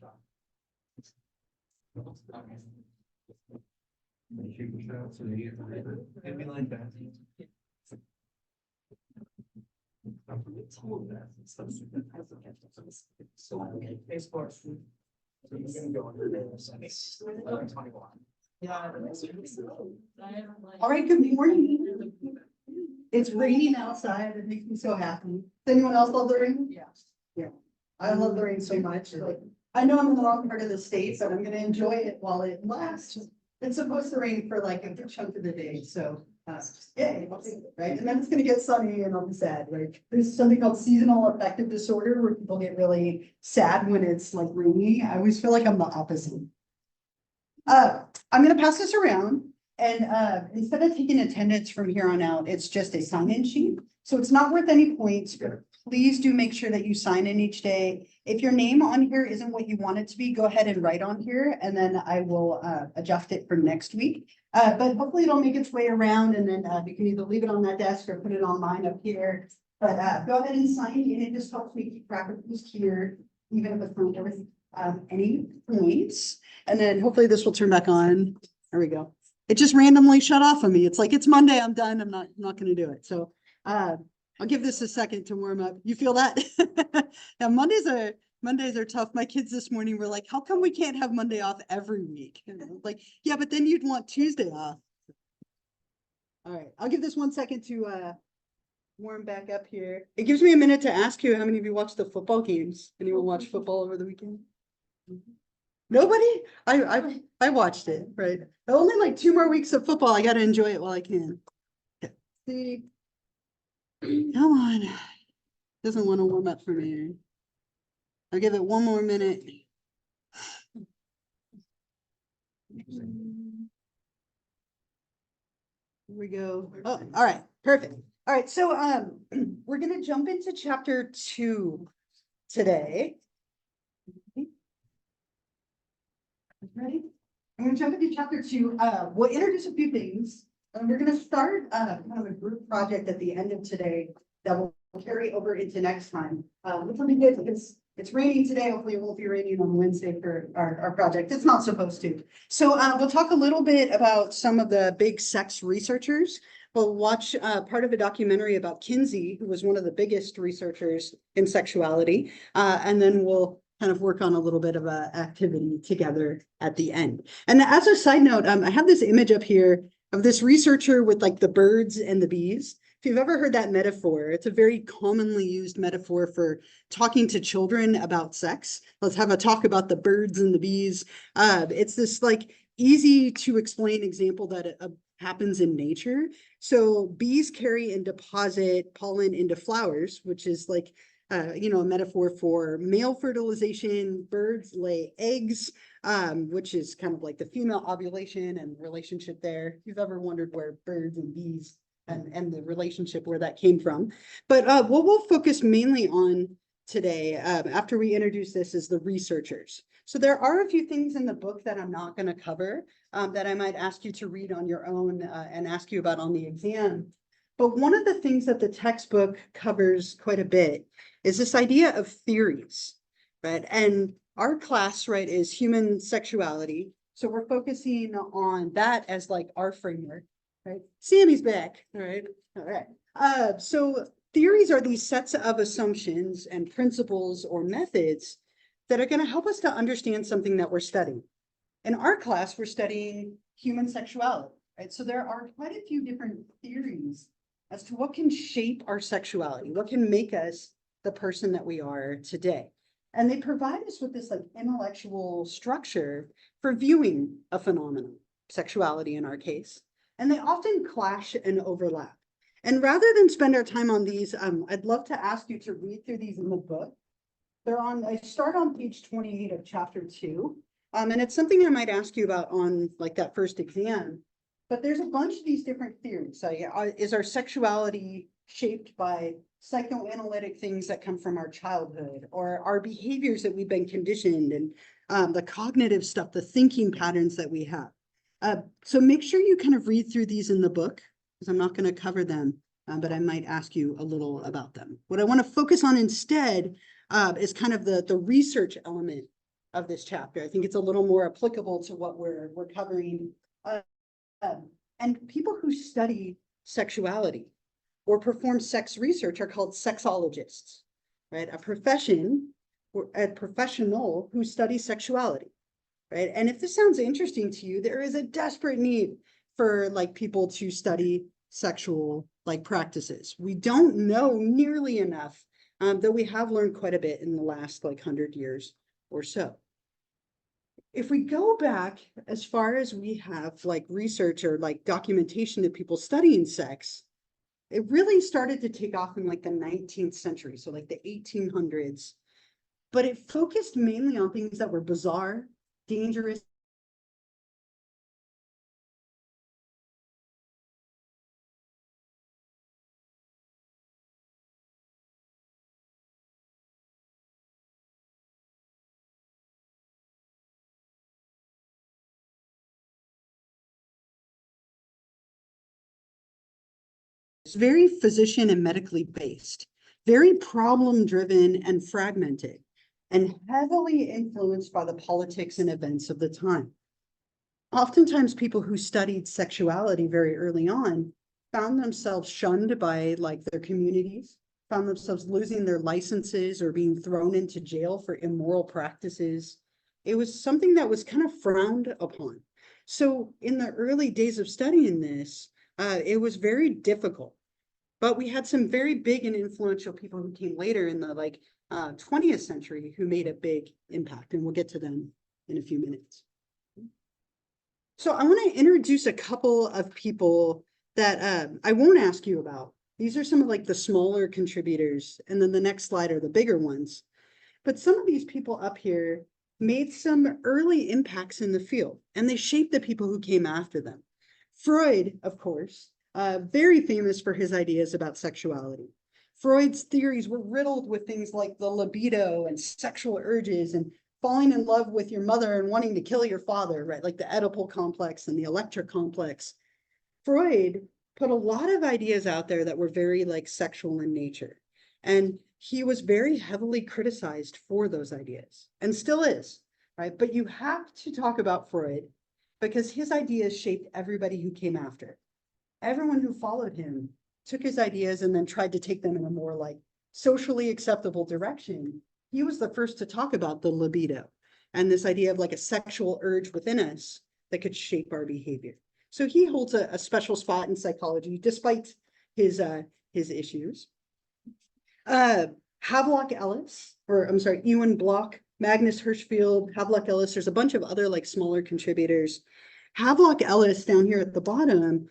All right, good morning. It's raining outside. It makes me so happy. Does anyone else love the rain? Yes. Yeah, I love the rain so much. Like, I know I'm in the wrong part of the state, but I'm gonna enjoy it while it lasts. It's supposed to rain for like a good chunk of the day, so yeah, right? And then it's gonna get sunny and I'll be sad, right? There's something called seasonal affective disorder where people get really sad when it's like rainy. I always feel like I'm the opposite. I'm gonna pass this around and instead of taking attendance from here on out, it's just a sign-in sheet. So it's not worth any points. Please do make sure that you sign in each day. If your name on here isn't what you want it to be, go ahead and write on here and then I will adjust it for next week. But hopefully it'll make its way around and then you can either leave it on that desk or put it on mine up here. But go ahead and sign in. It just helps me keep track of who's here, even if it's not everything. Any points, and then hopefully this will turn back on. There we go. It just randomly shut off on me. It's like, it's Monday, I'm done. I'm not going to do it. So I'll give this a second to warm up. You feel that? Now Mondays are tough. My kids this morning were like, how come we can't have Monday off every week? And I was like, yeah, but then you'd want Tuesday off. All right, I'll give this 1 second to warm back up here. It gives me a minute to ask you how many of you watched the football games. Anyone watch football over the weekend? Nobody? I watched it, right? Only like 2 more weeks of football. I got to enjoy it while I can. Okay. See, come on. Doesn't want to warm up for me. I'll give it 1 more minute. Here we go. Oh, all right, perfect. All right, so we're gonna jump into chapter 2 today. Ready? I'm gonna jump into chapter 2. We'll introduce a few things. And we're gonna start kind of a group project at the end of today that will carry over into next time. Which will be good because it's raining today. Hopefully it won't be raining on Wednesday for our project. It's not supposed to. So we'll talk a little bit about some of the big sex researchers. We'll watch part of a documentary about Kinsey, who was one of the biggest researchers in sexuality. And then we'll kind of work on a little bit of a activity together at the end. And as a side note, I have this image up here of this researcher with like the birds and the bees. If you've ever heard that metaphor, it's a very commonly used metaphor for talking to children about sex. Let's have a talk about the birds and the bees. It's this like easy to explain example that happens in nature. So bees carry and deposit pollen into flowers, which is like a metaphor for male fertilization. Birds lay eggs, which is kind of like the female ovulation and relationship there. If you've ever wondered where birds and bees and the relationship where that came from. But what we'll focus mainly on today, after we introduce this, is the researchers. So there are a few things in the book that I'm not going to cover that I might ask you to read on your own and ask you about on the exam. But one of the things that the textbook covers quite a bit is this idea of theories, right? And our class, right, is human sexuality. So we're focusing on that as like our framework. Right, Sammy's back. All right. So theories are these sets of assumptions and principles or methods that are going to help us to understand something that we're studying. In our class, we're studying human sexuality, right? So there are quite a few different theories as to what can shape our sexuality, what can make us the person that we are today. And they provide us with this like intellectual structure for viewing a phenomenon, sexuality in our case. And they often clash and overlap. And rather than spend our time on these, I'd love to ask you to read through these in the book. I start on page 28 of chapter 2. And it's something I might ask you about on like that first exam. But there's a bunch of these different theories. So is our sexuality shaped by psychoanalytic things that come from our childhood, or our behaviors that we've been conditioned, and the cognitive stuff, the thinking patterns that we have? So make sure you kind of read through these in the book, because I'm not going to cover them, but I might ask you a little about them. What I want to focus on instead is kind of the research element of this chapter. I think it's a little more applicable to what we're covering. And people who study sexuality or perform sex research are called sexologists, right? A profession or a professional who studies sexuality, right? And if this sounds interesting to you, there is a desperate need for like people to study sexual like practices. We don't know nearly enough, though we have learned quite a bit in the last like 100 years or so. If we go back as far as we have like research or like documentation of people studying sex, it really started to take off in like the 19th century, so like the 1800s, but it focused mainly on things that were bizarre, dangerous, it's very physician and medically based, very problem driven and fragmented, and heavily influenced by the politics and events of the time. Oftentimes people who studied sexuality very early on found themselves shunned by like their communities, found themselves losing their licenses or being thrown into jail for immoral practices. It was something that was kind of frowned upon. So in the early days of studying this, it was very difficult. But we had some very big and influential people who came later in the like 20th century who made a big impact, and we'll get to them in a few minutes. So I want to introduce a couple of people that I won't ask you about. These are some of like the smaller contributors, and then the next slide are the bigger ones. But some of these people up here made some early impacts in the field, and they shaped the people who came after them. Freud, of course, very famous for his ideas about sexuality. Freud's theories were riddled with things like the libido and sexual urges and falling in love with your mother and wanting to kill your father, right? Like the Oedipal complex and the Electra complex. Freud put a lot of ideas out there that were very like sexual in nature. And he was very heavily criticized for those ideas and still is, right? But you have to talk about Freud because his ideas shaped everybody who came after. Everyone who followed him took his ideas and then tried to take them in a more like socially acceptable direction. He was the first to talk about the libido and this idea of like a sexual urge within us that could shape our behavior. So he holds a special spot in psychology, despite his issues. Havelock Ellis, or I'm sorry, Ewan Block, Magnus Hirschfeld, Havelock Ellis. There's a bunch of other like smaller contributors. Havelock Ellis down here at the bottom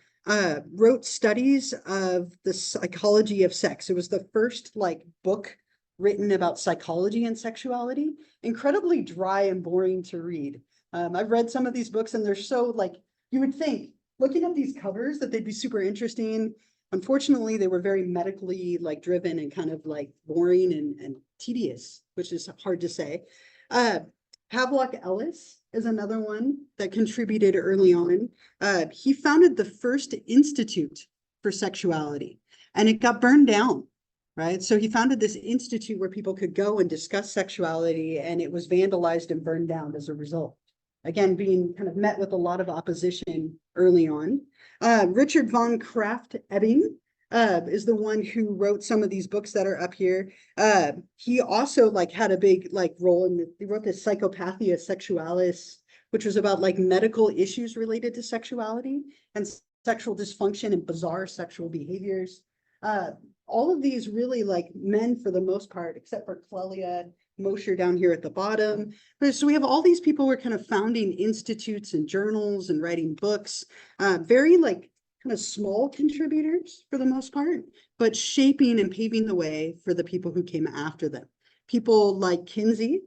wrote studies of the psychology of sex. It was the first like book written about psychology and sexuality. Incredibly dry and boring to read. I've read some of these books and they're so like, you would think looking at these covers that they'd be super interesting. Unfortunately, they were very medically like driven and kind of like boring and tedious, which is hard to say. Havelock Ellis is another one that contributed early on. He founded the first institute for sexuality, and it got burned down, right? So he founded this institute where people could go and discuss sexuality, and it was vandalized and burned down as a result. Again, being kind of met with a lot of opposition early on. Richard von Krafft-Ebing is the one who wrote some of these books that are up here. He also like had a big like role in he wrote this Psychopathia Sexualis, which was about like medical issues related to sexuality and sexual dysfunction and bizarre sexual behaviors. All of these really like men for the most part, except for Clelia Mosher down here at the bottom. So we have all these people who are kind of founding institutes and journals and writing books, very like kind of small contributors for the most part, but shaping and paving the way for the people who came after them. People like Kinsey,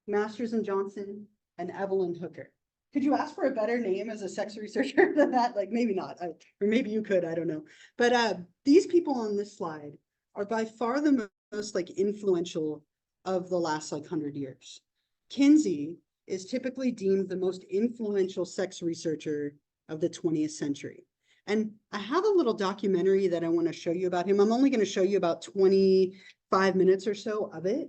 Masters and Johnson, and Evelyn Hooker. Could you ask for a better name as a sex researcher than that? Like maybe not, or maybe you could, I don't know. But these people on this slide are by far the most like influential of the last like 100 years. Kinsey is typically deemed the most influential sex researcher of the 20th century. And I have a little documentary that I want to show you about him. I'm only going to show you about 25 minutes or so of it,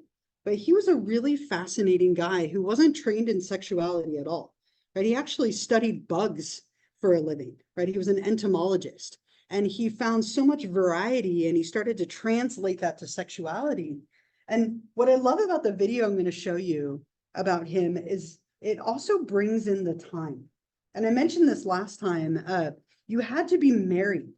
but he was a really fascinating guy who wasn't trained in sexuality at all, right? He actually studied bugs for a living, right? He was an entomologist, and he found so much variety, and he started to translate that to sexuality. And what I love about the video I'm going to show you about him is it also brings in the time. And I mentioned this last time, you had to be married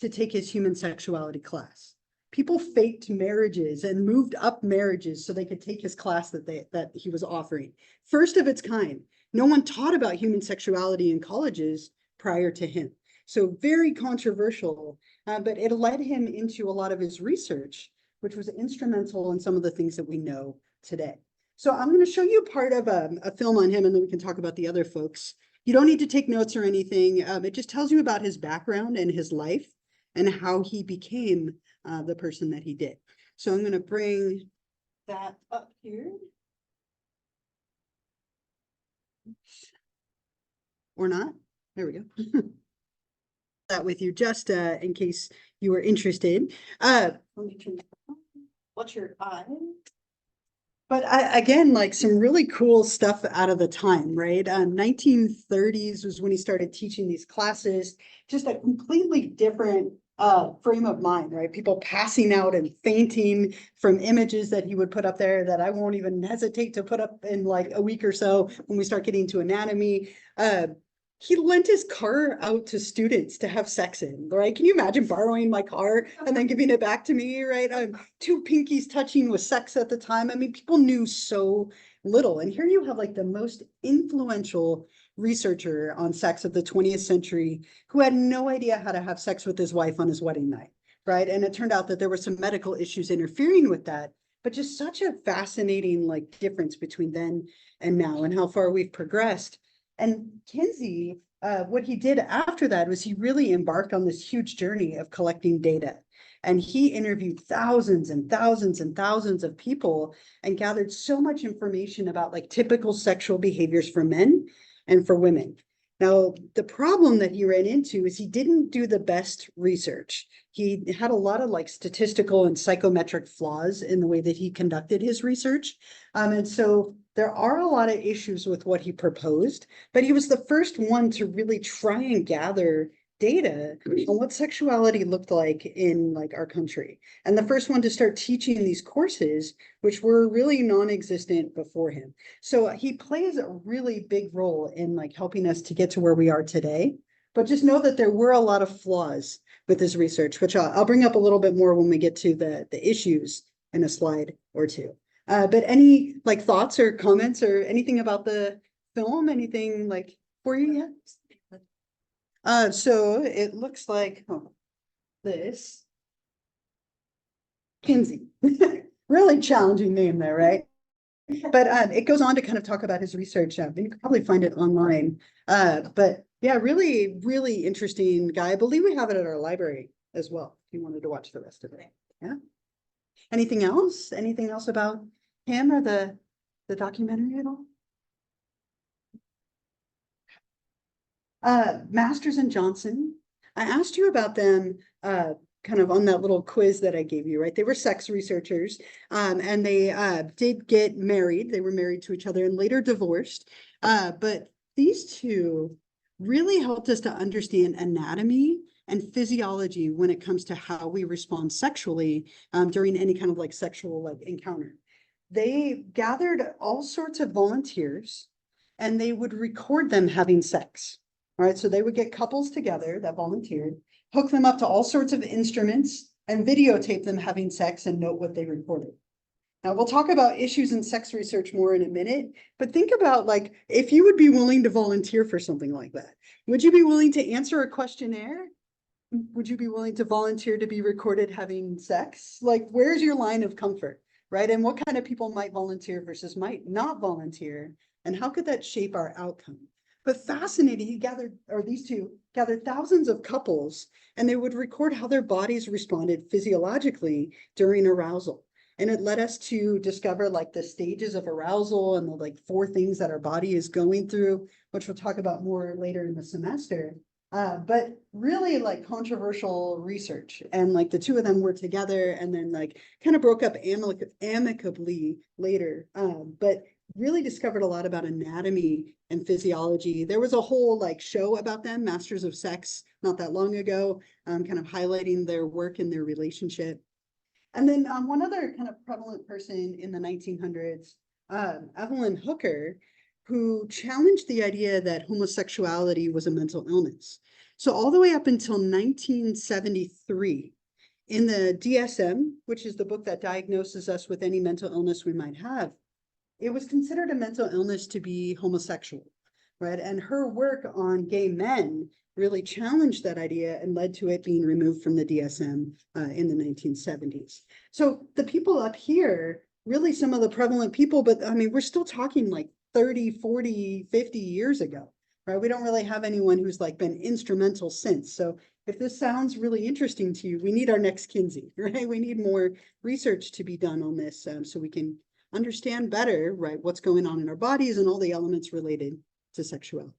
to take his human sexuality class. People faked marriages and moved up marriages so they could take his class that he was offering. First of its kind. No one taught about human sexuality in colleges prior to him. So very controversial, but it led him into a lot of his research, which was instrumental in some of the things that we know today. So I'm going to show you part of a film on him, and then we can talk about the other folks. You don't need to take notes or anything. It just tells you about his background and his life and how he became the person that he did. So I'm going to bring that up here. Or not. There we go. That with you just in case you were interested. Let me turn that on. What's your eye? But again, like some really cool stuff out of the time, right? 1930s was when he started teaching these classes, just a completely different frame of mind, right? People passing out and fainting from images that he would put up there that I won't even hesitate to put up in like a week or so when we start getting to anatomy. He lent his car out to students to have sex in, right? Can you imagine borrowing my car and then giving it back to me, right? Two pinkies touching was sex at the time. I mean, people knew so little. And here you have like the most influential researcher on sex of the 20th century who had no idea how to have sex with his wife on his wedding night, right? And it turned out that there were some medical issues interfering with that, but just such a fascinating like difference between then and now and how far we've progressed. And Kinsey, what he did after that was he really embarked on this huge journey of collecting data. And he interviewed thousands and thousands and thousands of people and gathered so much information about like typical sexual behaviors for men and for women. Now, the problem that he ran into is he didn't do the best research. He had a lot of like statistical and psychometric flaws in the way that he conducted his research. And so there are a lot of issues with what he proposed, but he was the first one to really try and gather data on what sexuality looked like in like our country. And the first one to start teaching these courses, which were really non-existent before him. So he plays a really big role in like helping us to get to where we are today. But just know that there were a lot of flaws with his research, which I'll bring up a little bit more when we get to the issues in a slide or two. But any like thoughts or comments or anything about the film, anything like for you yet? So it looks like this. Kinsey. Really challenging name there, right? But it goes on to kind of talk about his research. You can probably find it online. But yeah, really, really interesting guy. I believe we have it at our library as well, if you wanted to watch the rest of it. Yeah. Anything else? Anything else about him or the documentary at all? Masters and Johnson. I asked you about them kind of on that little quiz that I gave you, right? They were sex researchers and they did get married. They were married to each other and later divorced. But these two really helped us to understand anatomy and physiology when it comes to how we respond sexually during any kind of like sexual like encounter. They gathered all sorts of volunteers and they would record them having sex. All right, so they would get couples together that volunteered, hook them up to all sorts of instruments and videotape them having sex and note what they recorded. Now we'll talk about issues in sex research more in a minute, but think about like, if you would be willing to volunteer for something like that, would you be willing to answer a questionnaire? Would you be willing to volunteer to be recorded having sex? Like, where's your line of comfort, right? And what kind of people might volunteer versus might not volunteer? And how could that shape our outcome? But fascinating, these two gathered thousands of couples and they would record how their bodies responded physiologically during arousal. And it led us to discover like the stages of arousal and the like 4 things that our body is going through, which we'll talk about more later in the semester. But really like controversial research, and like the two of them were together and then like kind of broke up amicably later. But really discovered a lot about anatomy and physiology. There was a whole like show about them, Masters of Sex, not that long ago, kind of highlighting their work and their relationship. And then one other kind of prevalent person in the 1900s, Evelyn Hooker, who challenged the idea that homosexuality was a mental illness. So all the way up until 1973, in the DSM, which is the book that diagnoses us with any mental illness we might have, it was considered a mental illness to be homosexual, right? And her work on gay men really challenged that idea and led to it being removed from the DSM in the 1970s. So the people up here, really some of the prevalent people, but I mean, we're still talking like 30, 40, 50 years ago, right? We don't really have anyone who's like been instrumental since. So if this sounds really interesting to you, we need our next Kinsey, right? We need more research to be done on this so we can understand better, right, what's going on in our bodies and all the elements related to sexuality.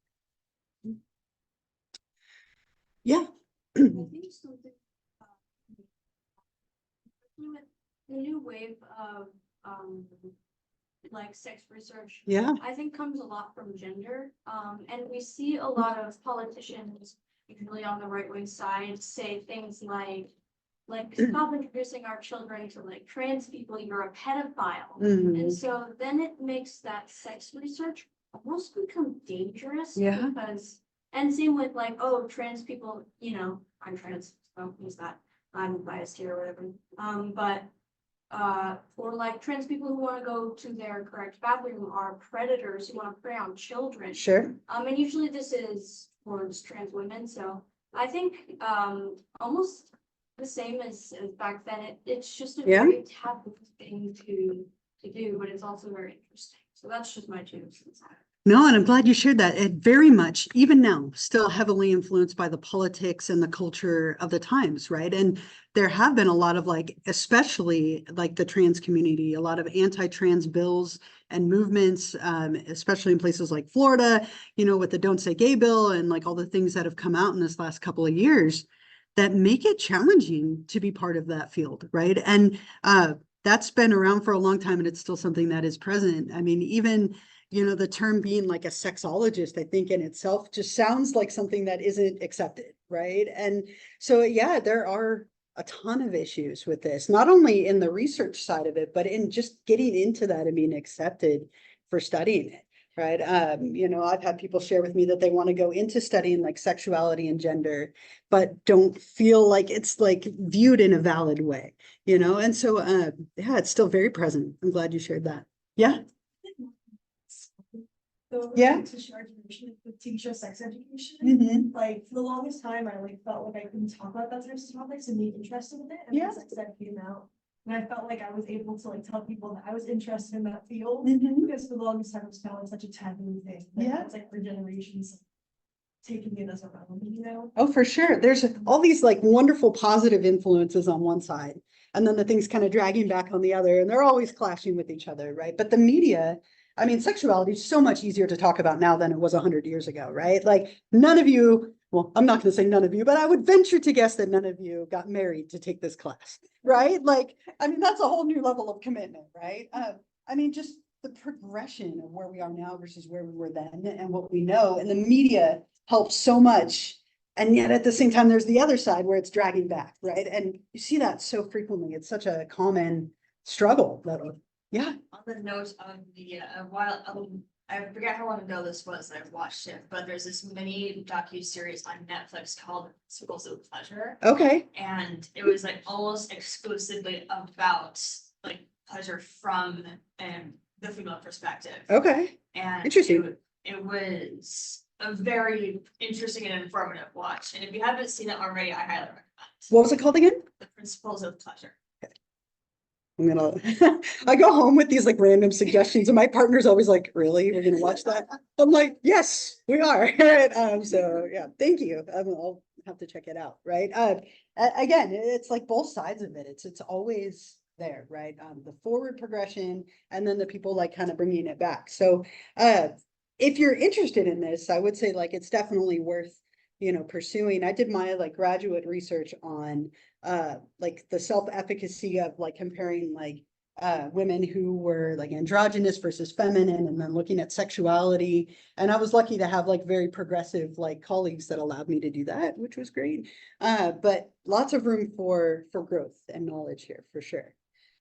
Yeah. I think something with the new wave of like sex research, Yeah. I think comes a lot from gender. And we see a lot of politicians, usually on the right wing side, say things like stop introducing our children to like trans people, you're a pedophile. And so then it makes that sex research almost become dangerous. Yeah. Because, and same with like, oh, trans people, you know, I'm trans, so use that. I'm biased here or whatever. But for like trans people who want to go to their correct bathroom are predators who want to prey on children. Sure. And usually this is towards trans women. So I think almost the same as back then. It's just a very taboo thing to do, but it's also very interesting. So that's just my 2 cents. No, and I'm glad you shared that. It very much, even now, still heavily influenced by the politics and the culture of the times, right? And there have been a lot of like, especially like the trans community, a lot of anti-trans bills and movements, especially in places like Florida, you know, with the Don't Say Gay bill and like all the things that have come out in this last couple of years that make it challenging to be part of that field, right? And that's been around for a long time, and it's still something that is present. I mean, even, you know, the term being like a sexologist, I think in itself just sounds like something that isn't accepted, right? And so, yeah, there are a ton of issues with this, not only in the research side of it, but in just getting into that and being accepted for studying it, right? You know, I've had people share with me that they want to go into studying like sexuality and gender, but don't feel like it's like viewed in a valid way, you know? And so, yeah, it's still very present. I'm glad you shared that. Yeah. So Yeah. to share information with TV show Sex Education, like for the longest time, I like felt like I couldn't talk about that types of topics and be interested in it. And Yeah. then Sex Ed came out, and I felt like I was able to like tell people that I was interested in that field because for the longest time it was kind of like such a taboo thing. Yeah. It's like for generations taking it as a relevant, you know. Oh, for sure. There's all these like wonderful positive influences on one side, and then the things kind of dragging back on the other, and they're always clashing with each other, right? But the media, I mean, sexuality is so much easier to talk about now than it was 100 years ago, right? Like none of you, well, I'm not going to say none of you, but I would venture to guess that none of you got married to take this class, right? Like, I mean, that's a whole new level of commitment, right? I mean, just the progression of where we are now versus where we were then and what we know, and the media helps so much. And yet at the same time, there's the other side where it's dragging back, right? And you see that so frequently. It's such a common struggle. Yeah. On the note of the while I forget how long ago this was that I've watched it, but there's this mini docu-series on Netflix called Sexuality Pleasure. Okay. And it was like almost exclusively about like pleasure from the female perspective. Okay. And interesting. It was a very interesting and informative watch. And if you haven't seen it already, I highly recommend. What was it called again? The Principles of Pleasure. I'm gonna, I go home with these like random suggestions and my partner's always like, really, we're gonna watch that? I'm like, yes, we are. So yeah, thank you. I'll have to check it out, right? Again, it's like both sides of it. It's always there, right? The forward progression and then the people like kind of bringing it back. So if you're interested in this, I would say like it's definitely worth pursuing. I did my like graduate research on like the self-efficacy of like comparing like women who were like androgynous versus feminine, and then looking at sexuality. And I was lucky to have like very progressive like colleagues that allowed me to do that, which was great. But lots of room for growth and knowledge here for sure.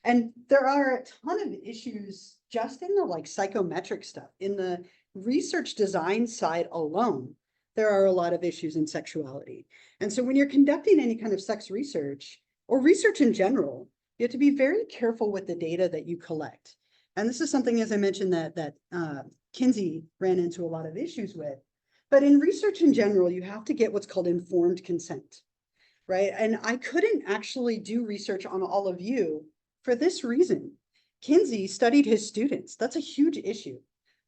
And there are a ton of issues just in the like psychometric stuff. In the research design side alone, there are a lot of issues in sexuality. And so when you're conducting any kind of sex research or research in general, you have to be very careful with the data that you collect. And this is something, as I mentioned, that Kinsey ran into a lot of issues with. But in research in general, you have to get what's called informed consent, right? And I couldn't actually do research on all of you for this reason. Kinsey studied his students. That's a huge issue,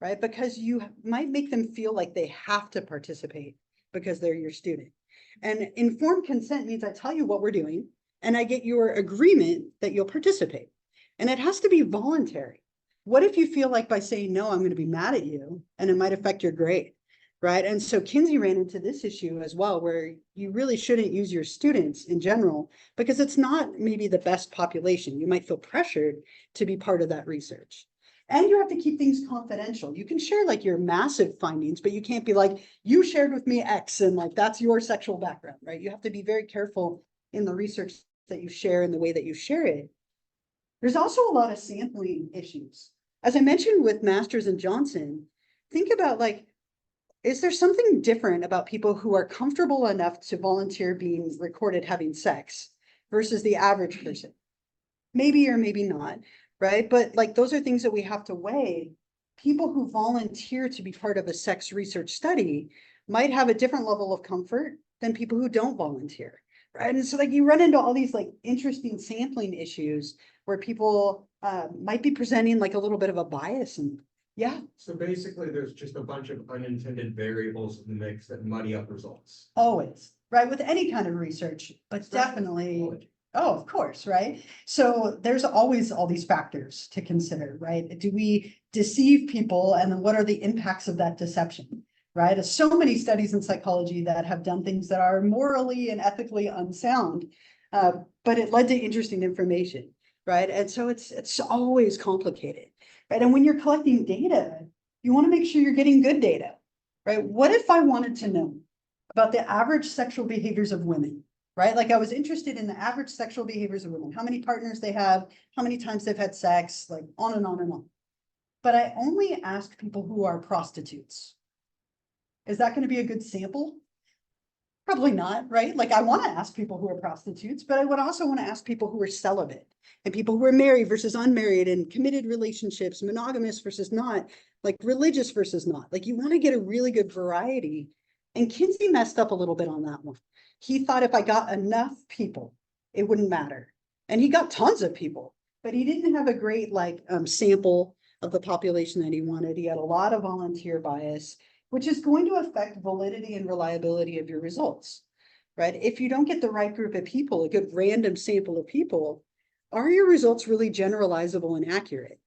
right? Because you might make them feel like they have to participate because they're your student. And informed consent means I tell you what we're doing, and I get your agreement that you'll participate. And it has to be voluntary. What if you feel like by saying no, I'm going to be mad at you and it might affect your grade, right? And so Kinsey ran into this issue as well, where you really shouldn't use your students in general because it's not maybe the best population. You might feel pressured to be part of that research. And you have to keep things confidential. You can share like your massive findings, but you can't be like, you shared with me X and like that's your sexual background, right? You have to be very careful in the research that you share and the way that you share it. There's also a lot of sampling issues. As I mentioned with Masters and Johnson, think about like, is there something different about people who are comfortable enough to volunteer being recorded having sex versus the average person? Maybe or maybe not, right? But like, those are things that we have to weigh. People who volunteer to be part of a sex research study might have a different level of comfort than people who don't volunteer. Right. And so like you run into all these like interesting sampling issues where people might be presenting like a little bit of a bias. And yeah. So basically, there's just a bunch of unintended variables in the mix that muddy up results. Always, right? With any kind of research, but definitely. Oh, of course, right? So there's always all these factors to consider, right? Do we deceive people? And then what are the impacts of that deception? Right? There's so many studies in psychology that have done things that are morally and ethically unsound, but it led to interesting information, right? And so it's always complicated, right? And when you're collecting data, you want to make sure you're getting good data, right? What if I wanted to know about the average sexual behaviors of women, right? Like I was interested in the average sexual behaviors of women, how many partners they have, how many times they've had sex, like on and on and on. But I only ask people who are prostitutes. Is that going to be a good sample? Probably not, right? Like I want to ask people who are prostitutes, but I would also want to ask people who are celibate and people who are married versus unmarried and committed relationships, monogamous versus not, like religious versus not. Like you want to get a really good variety. And Kinsey messed up a little bit on that one. He thought if I got enough people, it wouldn't matter. And he got tons of people, but he didn't have a great like sample of the population that he wanted. He had a lot of volunteer bias, which is going to affect validity and reliability of your results, right? If you don't get the right group of people, a good random sample of people, are your results really generalizable and accurate?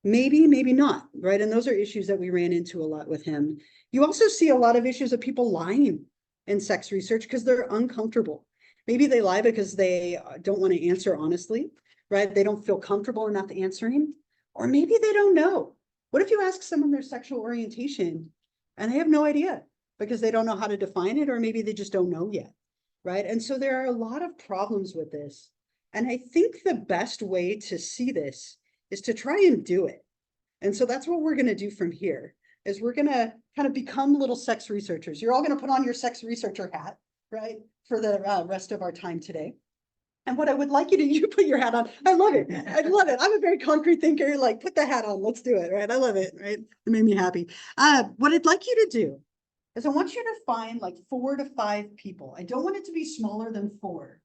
Maybe, maybe not, right? And those are issues that we ran into a lot with him. You also see a lot of issues of people lying in sex research because they're uncomfortable. Maybe they lie because they don't want to answer honestly, right? They don't feel comfortable enough answering, or maybe they don't know. What if you ask someone their sexual orientation and they have no idea because they don't know how to define it, or maybe they just don't know yet, right? And so there are a lot of problems with this. And I think the best way to see this is to try and do it. And so that's what we're going to do from here, is we're going to kind of become little sex researchers. You're all going to put on your sex researcher hat, right, for the rest of our time today. And what I would like you to, you put your hat on. I love it. I love it. I'm a very concrete thinker. Like, put the hat on. Let's do it. Right. I love it. Right. It made me happy. What I'd like you to do is I want you to find like 4 to 5 people. I don't want it to be smaller than 4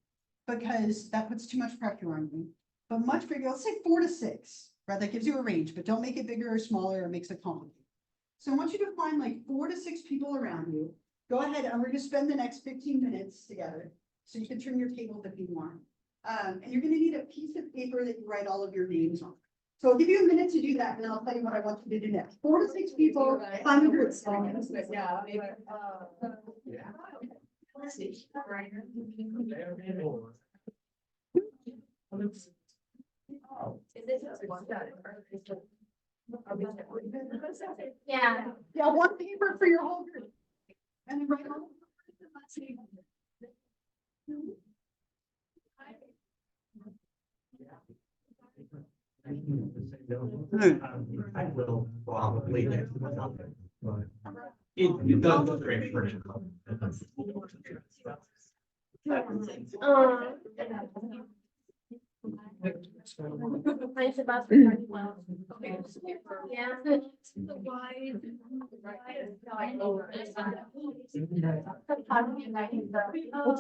because that puts too much pressure on you, but much bigger. Let's say 4 to 6, right? That gives you a range, but don't make it bigger or smaller or makes it complicated. So I want you to find like 4 to 6 people around you. Go ahead. And we're going to spend the next 15 minutes together. So you can trim your table if you want. And you're going to need a piece of paper that you write all of your names on. So I'll give you a minute to do that, and then I'll tell you what I want you to do next. 4 to 6 people, find a group. Yeah, maybe. Yeah. Yeah, one paper for your whole group. And then write all. I will probably get something, but it does look great for now. It's about to well. Yeah. It's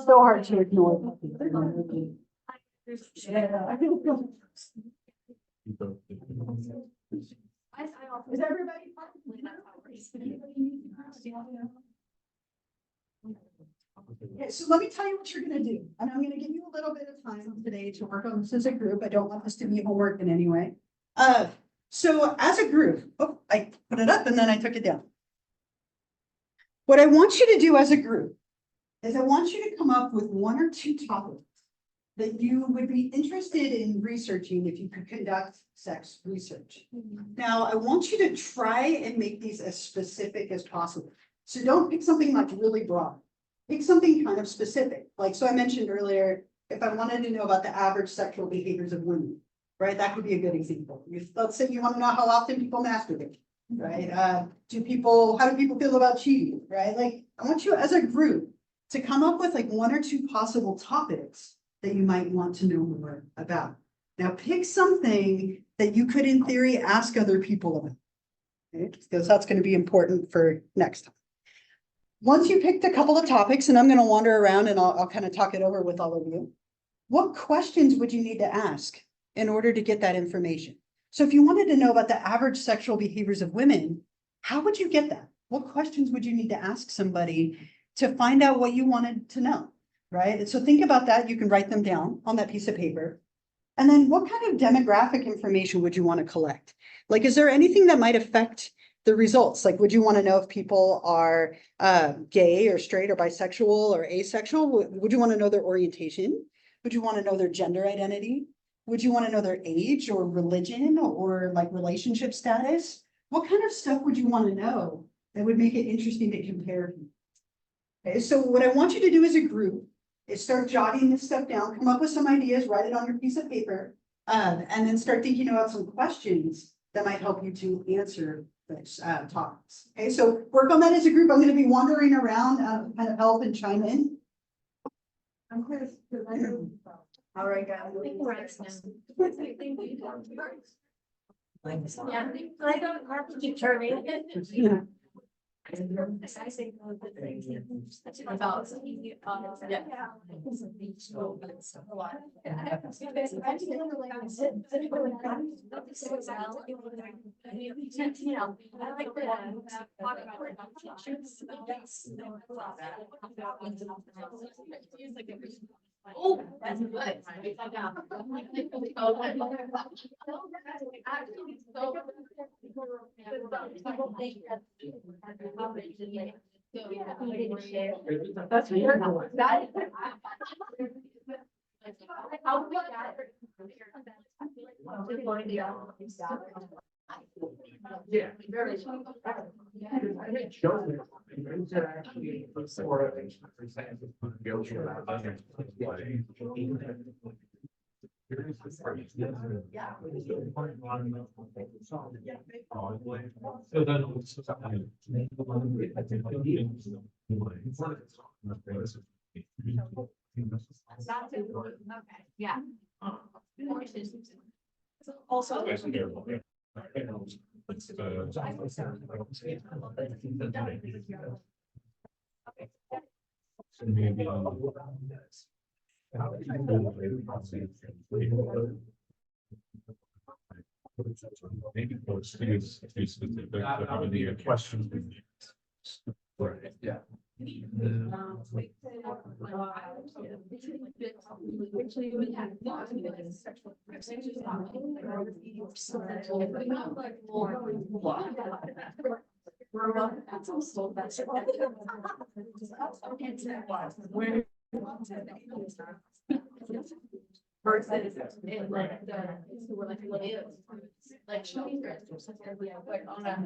so hard to ignore. Is everybody? Okay, so let me tell you what you're gonna do, and I'm gonna give you a little bit of time today to work on this as a group. I don't want this to be homework in any way. So as a group, oh, I put it up and then I took it down. What I want you to do as a group is I want you to come up with 1 or 2 topics that you would be interested in researching if you could conduct sex research. Now, I want you to try and make these as specific as possible. So don't pick something like really broad. Pick something kind of specific. Like, so I mentioned earlier, if I wanted to know about the average sexual behaviors of women, right? That could be a good example. Let's say you want to know how often people masturbate, right? How do people feel about cheating, right? Like, I want you as a group to come up with like 1 or 2 possible topics that you might want to know more about. Now pick something that you could in theory ask other people about. Okay? Because that's going to be important for next time. Once you picked a couple of topics, and I'm going to wander around and I'll kind of talk it over with all of you. What questions would you need to ask in order to get that information? So if you wanted to know about the average sexual behaviors of women, how would you get that? What questions would you need to ask somebody to find out what you wanted to know? Right? So think about that. You can write them down on that piece of paper. And then what kind of demographic information would you want to collect? Like, is there anything that might affect the results? Like, would you want to know if people are gay or straight or bisexual or asexual? Would you want to know their orientation? Would you want to know their gender identity? Would you want to know their age or religion or like relationship status? What kind of stuff would you want to know that would make it interesting to compare? Okay, so what I want you to do as a group is start jotting this stuff down, come up with some ideas, write it on your piece of paper, and then start thinking about some questions that might help you to answer those topics. Okay, so work on that as a group. I'm going to be wandering around, kind of help and chime in. I'm clear. All right, guys. Yeah, I don't have to keep turning. Yeah. I say no good things. About. Oh, that's good. That's weird. Yeah. Yeah. Also. Maybe those things, specific, how many questions. Right, yeah. Versus it like the, we're like, like showing dress or something, yeah, like on that.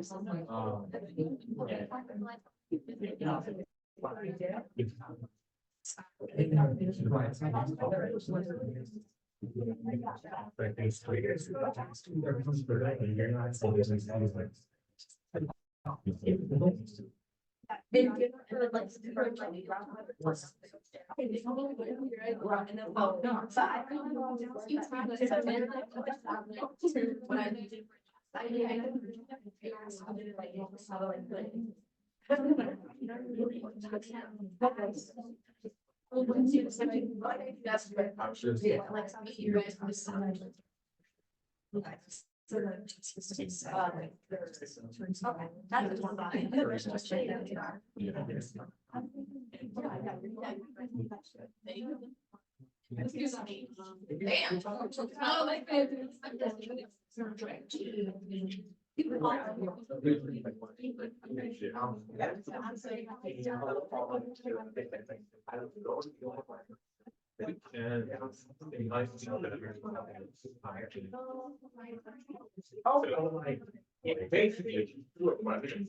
Basically,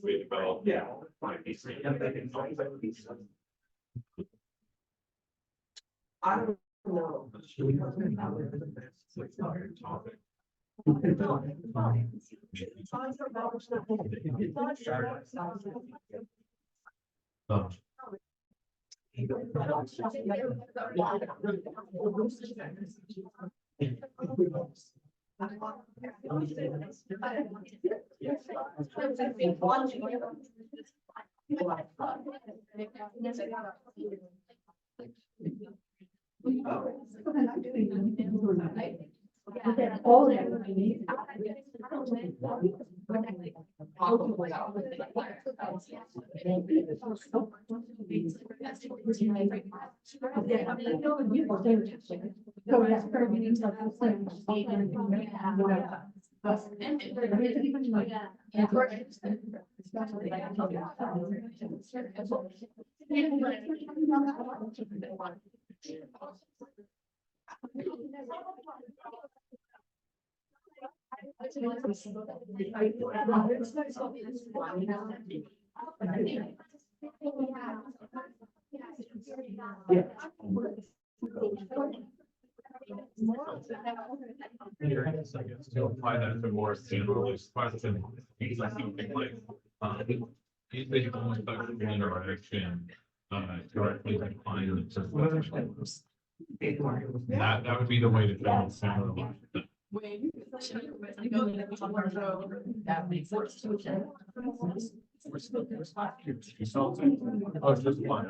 we developed, yeah. I don't know. To apply that to more generalized question, things like something like, is the only sexual interaction, directly defined as that would be the way to generalize. That makes sense. Oh, it's just one.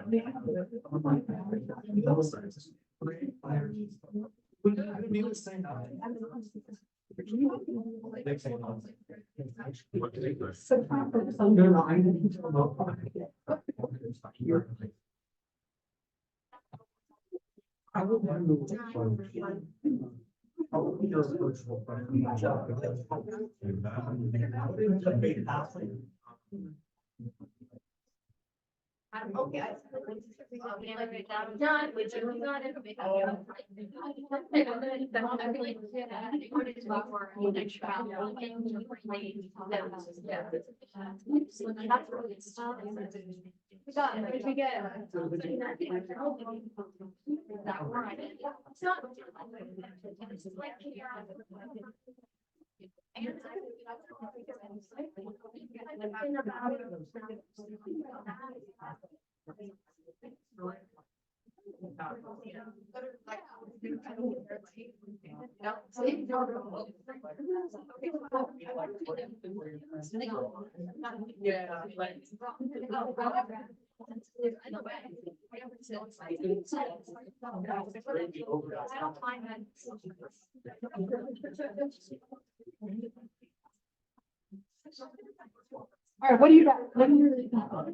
All right, what do you got? What do you really got?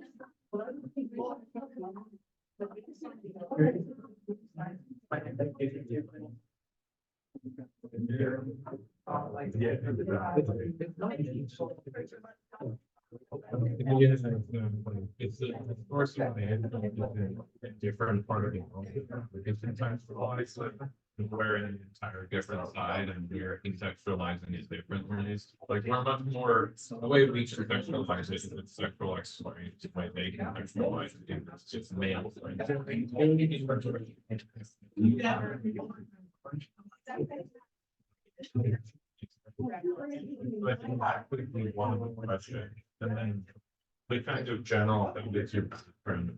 It's a course of a different part of the world. Because sometimes for life, we're in an entire different side and we're contextualizing it differently. Like we're much more, the way we contextualize it is it's sexual experience, the way they contextualize it, it's just male. I think that would be one of the questions, and then the kind of general thing that you're friend.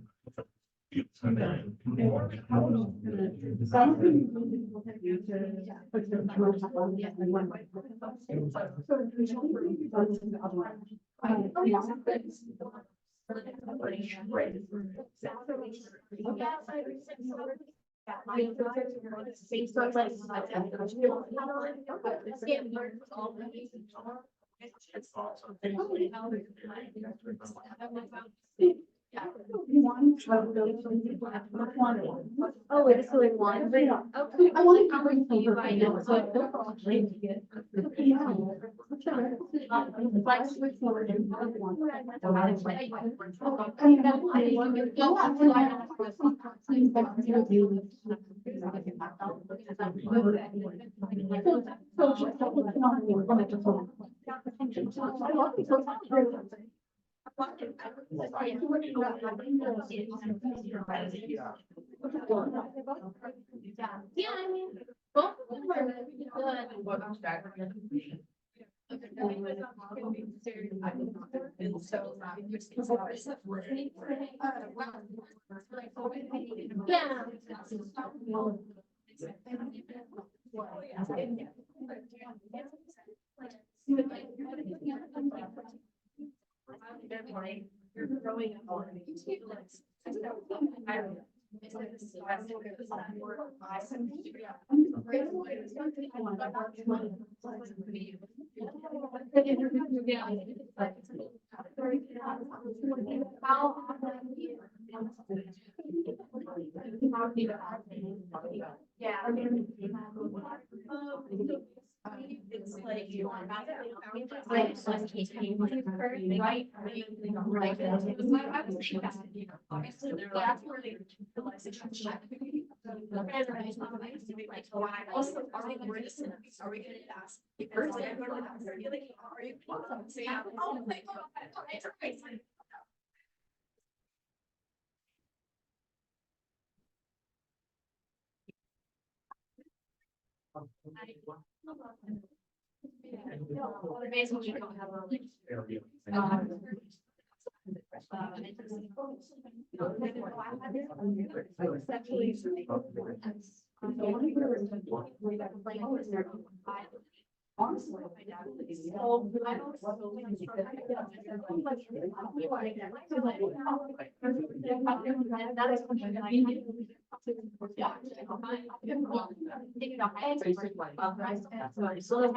Oh, it's doing one. Okay. I want to I'll bring to you by now, so I don't Yeah, I mean, both of them are good. You're growing up. Yeah. It's like you want right? Obviously, they're like, where they realize it. Are we gonna ask? First, I'm going to ask, are you like, are you? So yeah, oh my God. Basically, we don't have a honestly, so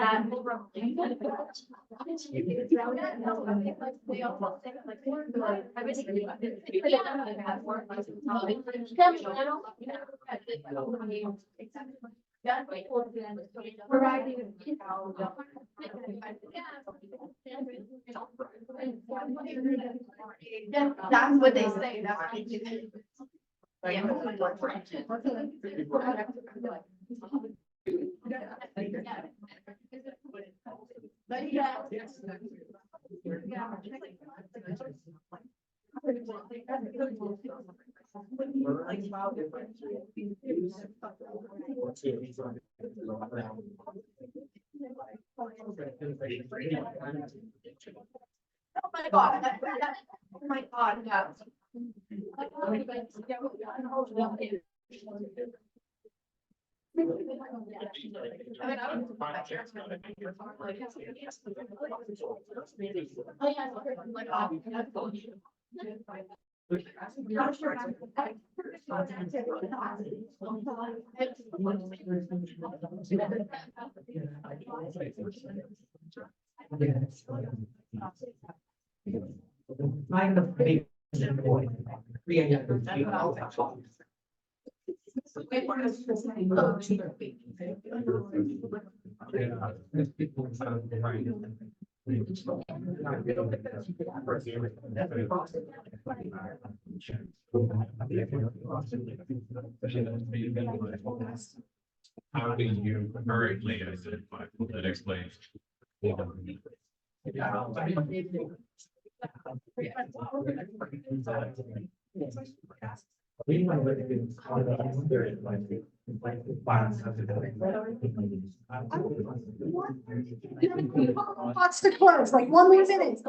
that that's what they say. Oh my God. Oh my God, no. How do you currently identify that explains? Lots to close, like 1 more minute.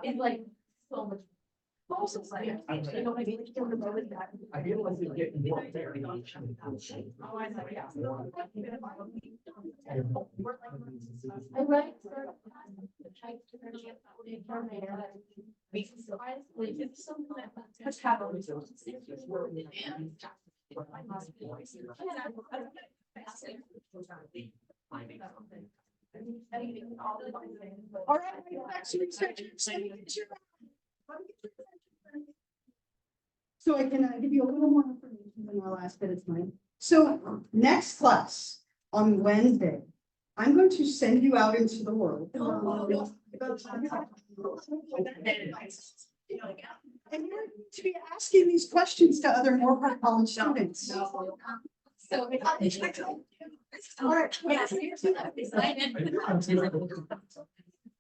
It's like so much. Also, it's like, you know, I mean, I feel like you're getting more variation. I write. All right, back to research. So I can give you a little more information than our last bit of time. So next class on Wednesday, I'm going to send you out into the world. And you're going to be asking these questions to other Moorpark College students. So. All right.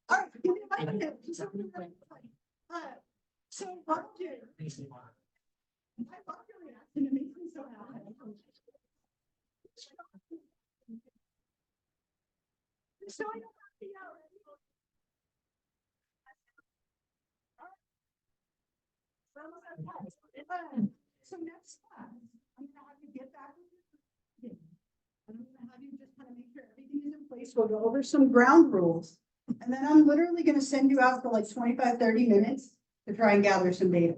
All right, give me a minute. So what I'll do, I love your reaction, it makes me so happy. So I don't have to yell. So next class, I'm gonna have you get back. And I'm gonna have you just kind of make sure everything is in place. We'll go over some ground rules. And then I'm literally gonna send you out for like 25-30 minutes to try and gather some data.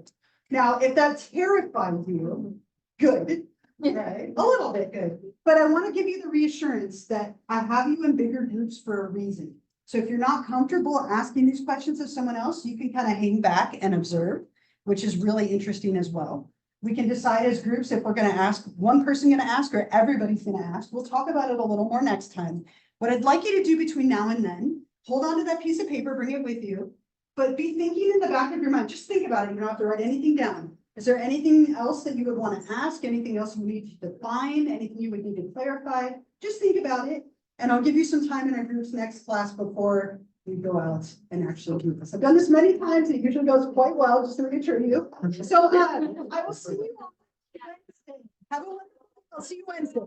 Now, if that terrifies you, good, right? A little bit good. But I want to give you the reassurance that I have you in bigger groups for a reason. So if you're not comfortable asking these questions of someone else, you can kind of hang back and observe, which is really interesting as well. We can decide as groups if we're going to ask, one person going to ask or everybody's going to ask. We'll talk about it a little more next time. What I'd like you to do between now and then, hold on to that piece of paper, bring it with you, but be thinking in the back of your mind, just think about it. You don't have to write anything down. Is there anything else that you would want to ask? Anything else you need to define? Anything you would need to clarify? Just think about it. And I'll give you some time in our group's next class before we go out and actually do this. I've done this many times. It usually goes quite well, just to reassure you. So I will see you on Wednesday. Have a wonderful. I'll see you Wednesday.